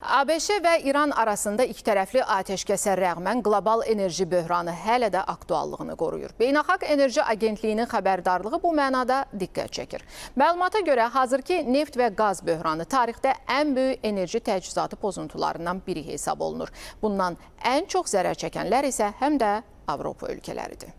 ABŞ və İran arasında ikitərəfli atəşkəsə rəğmən qlobal enerji böhranı hələ də aktuallığını qoruyur. Beynəlxalq Enerji Agentliyinin xəbərdarlığı bu mənada diqqət çəkir. Məlumata görə hazırki neft və qaz böhranı tarixdə ən böyük enerji təchizatı pozuntularından biri hesab olunur. Bundan ən çox zərər çəkənlər isə həm də Avropa ölkələridir.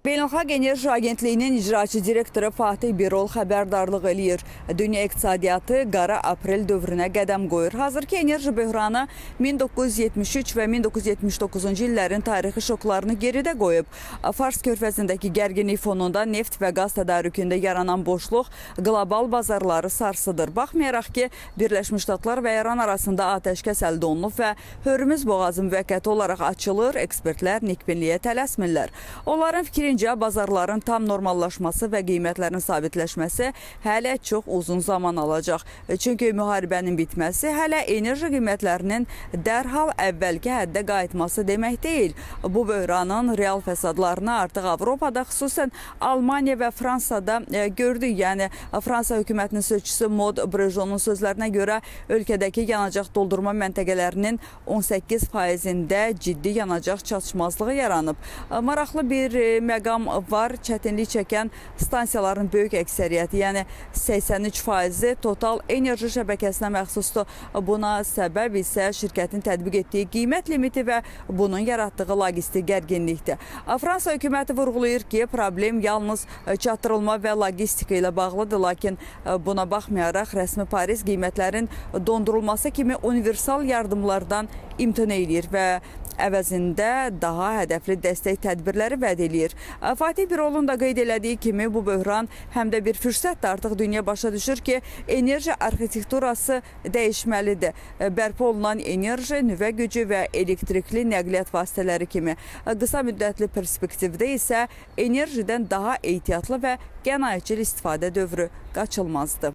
Beynəlxalq Enerji Agentliyinin icraçı direktoru Fatih Birol xəbərdarlıq eləyir. Dünya iqtisadiyyatı qara aprel dövrünə qədəm qoyur. Hazırki enerji böhranı 1973 və 1979-cu illərin tarixi şoklarını geridə qoyub. Fars körfəzindəki gərginlik fonunda neft və qaz tədarükündə yaranan boşluq qlobal bazarları sarsıdır. Baxmayaraq ki, Birləşmiş Ştatlar və İran arasında atəşkəs əldə olunub və Hörmüz boğazı müvəqqəti olaraq açılır, ekspertlər nikbinliyə tələsmirlər. Onların fikrincə bazarların tam normallaşması və qiymətlərin sabitləşməsi hələ çox uzun zaman alacaq. Çünki müharibənin bitməsi hələ enerji qiymətlərinin dərhal əvvəlki həddə qayıtması demək deyil. Bu böhranın real fəsadlarını artıq Avropada, xüsusən Almaniya və Fransada gördük. Yəni, Fransa hökumətinin sözçüsü Maud Brejonun sözlərinə görə ölkədəki yanacaq doldurma məntəqələrinin 18%-də ciddi yanacaq çatışmazlığı yaranıb. Maraqlı bir məqam var, çətinlik çəkən stansiyaların böyük əksəriyyəti, yəni 83% total enerji şəbəkəsinə məxsusdur. Buna səbəb isə şirkətin tətbiq etdiyi qiymət limiti və bunun yaratdığı logistik gərginlikdir. Fransa hökuməti vurğulayır ki, problem yalnız çatdırılma və logistika ilə bağlıdır, lakin buna baxmayaraq rəsmi Paris qiymətlərin dondurulması kimi universal yardımlardan imtina edir və əvəzində daha hədəfli dəstək tədbirləri vəd edir. Fatih Birolun da qeyd elədiyi kimi bu böhran həm də bir fürsətdir. Artıq dünya başa düşür ki, enerji arxitekturası dəyişməlidir. Bərpa olunan enerji, nüvə gücü və elektrikli nəqliyyat vasitələri kimi. Qısa müddətli perspektivdə isə enerjidən daha ehtiyatlı və qənaətcil istifadə dövrü qaçılmazdır.